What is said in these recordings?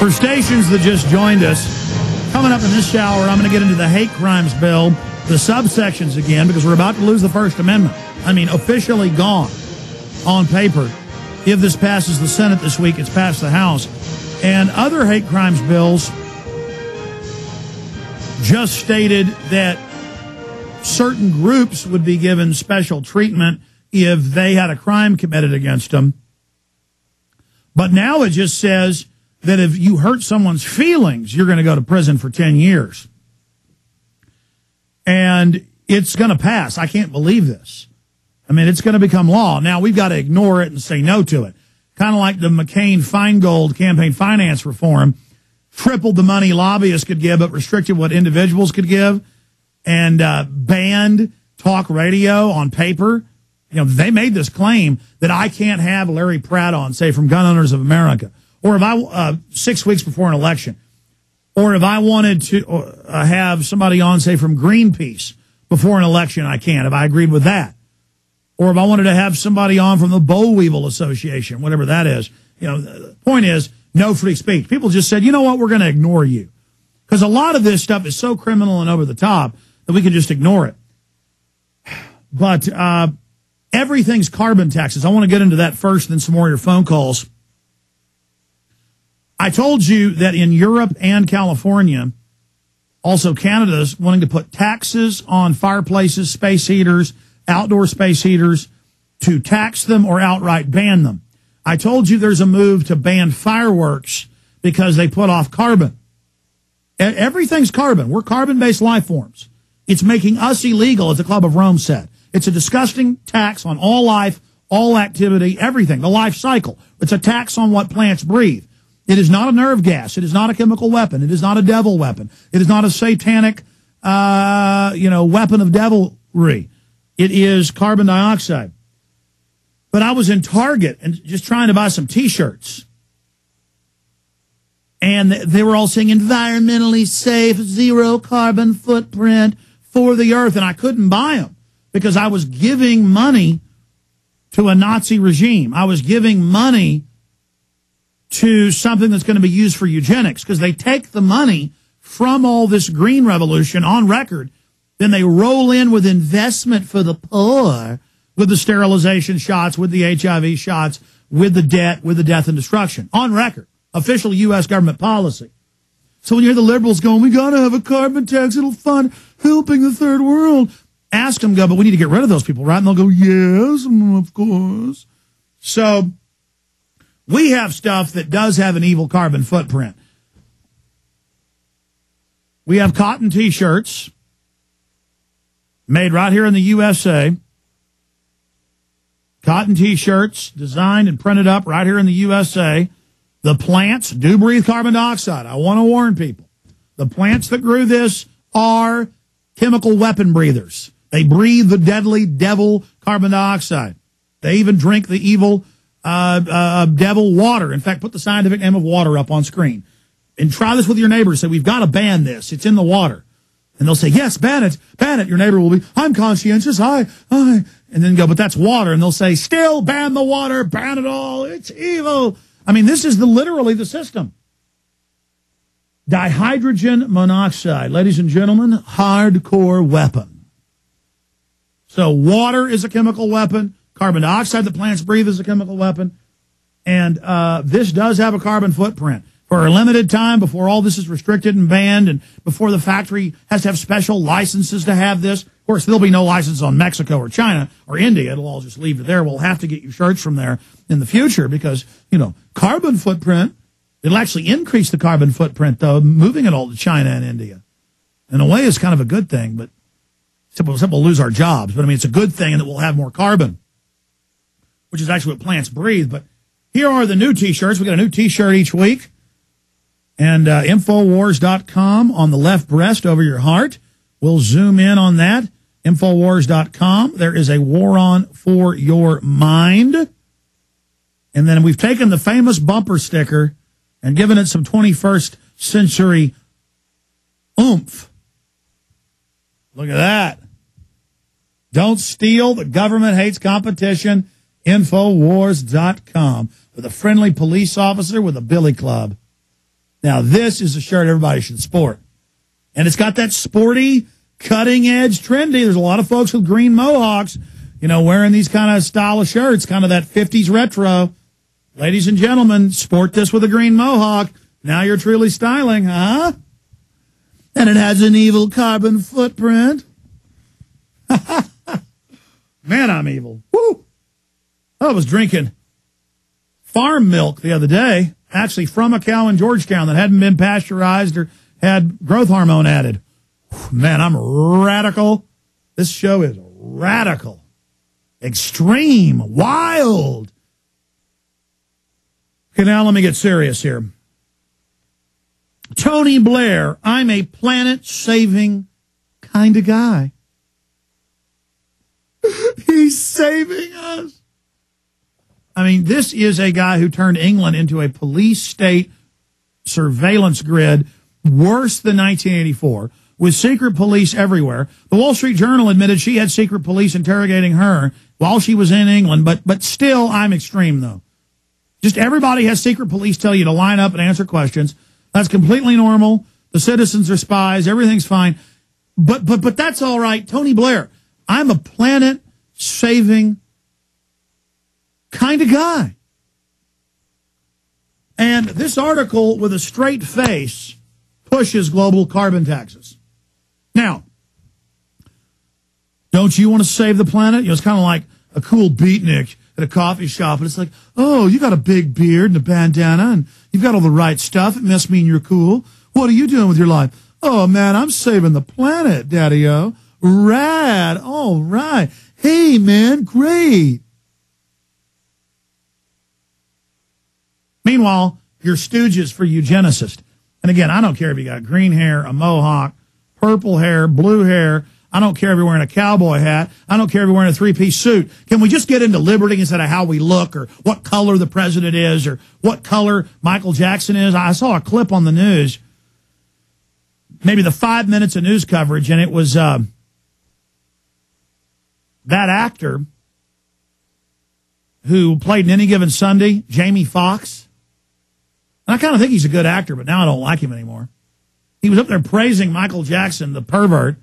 For stations that just joined us, coming up in this hour, I'm going to get into the hate crimes bill, the subsections again, because we're about to lose the First Amendment. I mean, officially gone on paper. If this passes the Senate this week, it's passed the House. And other hate crimes bills just stated that certain groups would be given special treatment if they had a crime committed against them. But now it just says that if you hurt someone's feelings, you're going to go to prison for 10 years. And it's going to pass. I can't believe this. I mean, it's going to become law. Now, we've got to ignore it and say no to it. Kind of like the McCain-Feingold campaign finance reform, tripled the money lobbyists could give, but restricted what individuals could give, and banned talk radio on paper. You know, they made this claim that I can't have Larry Pratt on, say, from Gun Owners of America, or if I 6 weeks before an election, or if I wanted to have somebody on, say, from Greenpeace before an election, I can't, if I agreed with that. Or if I wanted to have somebody on from the Boll Weevil Association, whatever that is. You know, the point is, no free speech. People just said, you know what, we're going to ignore you. Because a lot of this stuff is so criminal and over the top that we can just ignore it. But everything's carbon taxes. I want to get into that first, then some more of your phone calls. I told you that in Europe and California, also Canada's wanting to put taxes on fireplaces, space heaters, outdoor space heaters, to tax them or outright ban them. I told you there's a move to ban fireworks because they put off carbon. Everything's carbon. We're carbon-based life forms. It's making us illegal, as the Club of Rome said. It's a disgusting tax on all life, all activity, everything, the life cycle. It's a tax on what plants breathe. It is not a nerve gas. It is not a chemical weapon. It is not a devil weapon. It is not a satanic, weapon of devilry. It is carbon dioxide. But I was in Target and just trying to buy some T-shirts. And they were all saying environmentally safe, zero carbon footprint for the earth. And I couldn't buy them because I was giving money to a Nazi regime. I was giving money to something that's going to be used for eugenics, because they take the money from all this green revolution on record. Then they roll in with investment for the poor, with the sterilization shots, with the HIV shots, with the debt, with the death and destruction. On record. Official U.S. government policy. So when you hear the liberals going, we got to have a carbon tax, it'll fund helping the third world. Ask them, go, but we need to get rid of those people, right? And they'll go, yes, of course. So we have stuff that does have an evil carbon footprint. We have cotton T-shirts made right here in the USA. Cotton T-shirts designed and printed up right here in the USA. The plants do breathe carbon dioxide. I want to warn people. The plants that grew this are chemical weapon breathers. They breathe the deadly devil carbon dioxide. They even drink the evil devil water. In fact, put the scientific name of water up on screen. And try this with your neighbors. Say, we've got to ban this. It's in the water. And they'll say, yes, ban it, ban it. Your neighbor will be, I'm conscientious, I. And then go, but that's water. And they'll say, still ban the water, ban it all. It's evil. I mean, this is literally the system. Dihydrogen monoxide, ladies and gentlemen, hardcore weapon. So water is a chemical weapon. Carbon dioxide that plants breathe is a chemical weapon. And this does have a carbon footprint. For a limited time, before all this is restricted and banned, and before the factory has to have special licenses to have this. Of course, there'll be no license on Mexico or China or India. It'll all just leave it there. We'll have to get you shirts from there in the future because, carbon footprint, it'll actually increase the carbon footprint, though, moving it all to China and India. In a way, it's kind of a good thing, but we'll lose our jobs. But, I mean, it's a good thing that we'll have more carbon, which is actually what plants breathe. But here are the new T-shirts. We got a new T-shirt each week. And Infowars.com on the left breast over your heart. We'll zoom in on that. Infowars.com. There is a war on for your mind. And then we've taken the famous bumper sticker and given it some 21st century oomph. Look at that. Don't steal. The government hates competition. Infowars.com. With a friendly police officer with a billy club. Now, this is a shirt everybody should sport. And it's got that sporty, cutting-edge, trendy. There's a lot of folks with green mohawks, you know, wearing these kind of style of shirts, kind of that 50s retro. Ladies and gentlemen, sport this with a green mohawk. Now you're truly styling, huh? And it has an evil carbon footprint. Man, I'm evil. Woo! I was drinking farm milk the other day, actually from a cow in Georgetown that hadn't been pasteurized or had growth hormone added. Man, I'm radical. This show is radical, extreme, wild. Okay, now let me get serious here. Tony Blair, I'm a planet-saving kind of guy. He's saving us. I mean, this is a guy who turned England into a police state surveillance grid worse than 1984, with secret police everywhere. The Wall Street Journal admitted she had secret police interrogating her while she was in England, but still, I'm extreme, though. Just everybody has secret police tell you to line up and answer questions. That's completely normal. The citizens are spies. Everything's fine. But that's all right. Tony Blair, I'm a planet-saving kind of guy. And this article, with a straight face, pushes global carbon taxes. Now, don't you want to save the planet? You know, it's kind of like a cool beatnik at a coffee shop, and it's like, oh, you got a big beard and a bandana, and you've got all the right stuff. It must mean you're cool. What are you doing with your life? Oh, man, I'm saving the planet, Daddy-O. Rad. All right. Hey, man, great. Meanwhile, you're stooges for eugenicists. And again, I don't care if you got green hair, a mohawk, purple hair, blue hair. I don't care if you're wearing a cowboy hat. I don't care if you're wearing a three-piece suit. Can we just get into liberty instead of how we look or what color the president is or what color Michael Jackson is? I saw a clip on the news, maybe the 5 minutes of news coverage, and it was that actor who played in Any Given Sunday, Jamie Foxx. And I kind of think he's a good actor, but now I don't like him anymore. He was up there praising Michael Jackson, the pervert,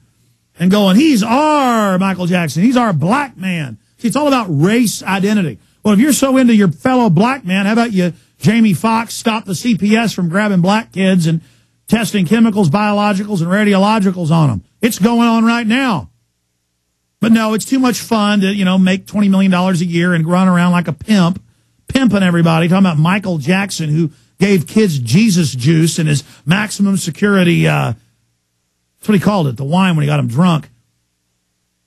and going, he's our Michael Jackson. He's our black man. See, it's all about race identity. Well, if you're so into your fellow black man, how about you, Jamie Foxx, stop the CPS from grabbing black kids and testing chemicals, biologicals, and radiologicals on them? It's going on right now. But no, it's too much fun to, you know, make $20 million a year and run around like a pimp, pimping everybody, talking about Michael Jackson, who gave kids Jesus juice in his maximum security, that's what he called it, the wine when he got them drunk.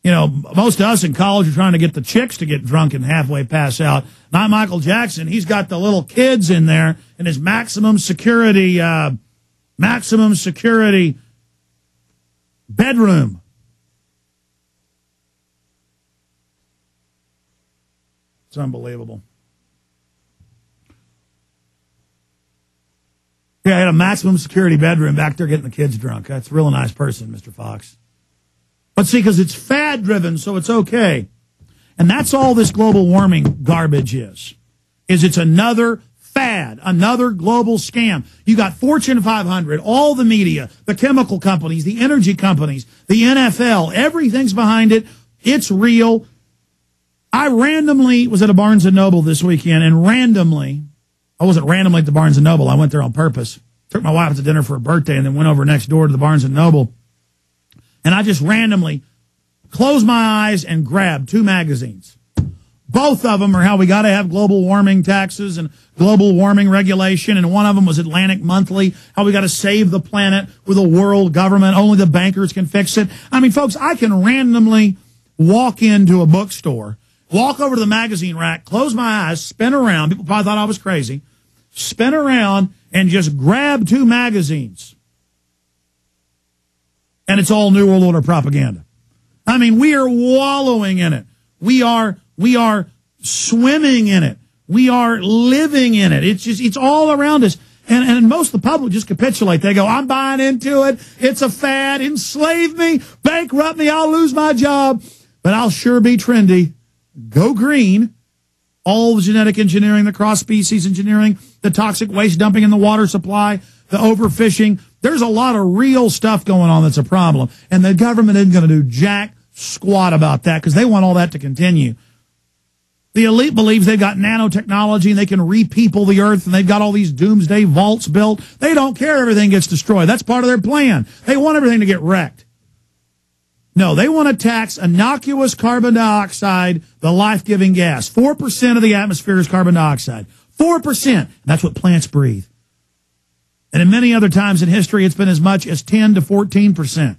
You know, most of us in college are trying to get the chicks to get drunk and halfway pass out. Not Michael Jackson. He's got the little kids in there in his maximum security bedroom. It's unbelievable. Yeah, I had a maximum security bedroom back there getting the kids drunk. That's a real nice person, Mr. Fox. But see, because it's fad-driven, so it's okay. And that's all this global warming garbage is it's another fad, another global scam. You got Fortune 500, all the media, the chemical companies, the energy companies, the NFL, everything's behind it. It's real. I randomly was at a Barnes & Noble this weekend, and I wasn't randomly at the Barnes & Noble. I went there on purpose. Took my wife to dinner for her birthday and then went over next door to the Barnes & Noble. And I just randomly closed my eyes and grabbed 2 magazines. Both of them are how we got to have global warming taxes and global warming regulation. And one of them was Atlantic Monthly, how we got to save the planet with a world government. Only the bankers can fix it. I mean, folks, I can randomly walk into a bookstore, walk over to the magazine rack, close my eyes, spin around. People probably thought I was crazy. Spin around and just grab 2 magazines. And it's all New World Order propaganda. I mean, we are wallowing in it. We are swimming in it. We are living in it. It's all around us. And most of the public just capitulate. They go, I'm buying into it. It's a fad. Enslave me. Bankrupt me. I'll lose my job. But I'll sure be trendy. Go green. all the genetic engineering, the cross-species engineering, the toxic waste dumping in the water supply, the overfishing. There's a lot of real stuff going on that's a problem. And the government isn't going to do jack squat about that because they want all that to continue. The elite believes they've got nanotechnology and they can re-people the earth and they've got all these doomsday vaults built. They don't care if everything gets destroyed. That's part of their plan. They want everything to get wrecked. No, they want to tax innocuous carbon dioxide, the life-giving gas. 4% of the atmosphere is carbon dioxide. 4%. That's what plants breathe. And in many other times in history, it's been as much as 10 to 14%.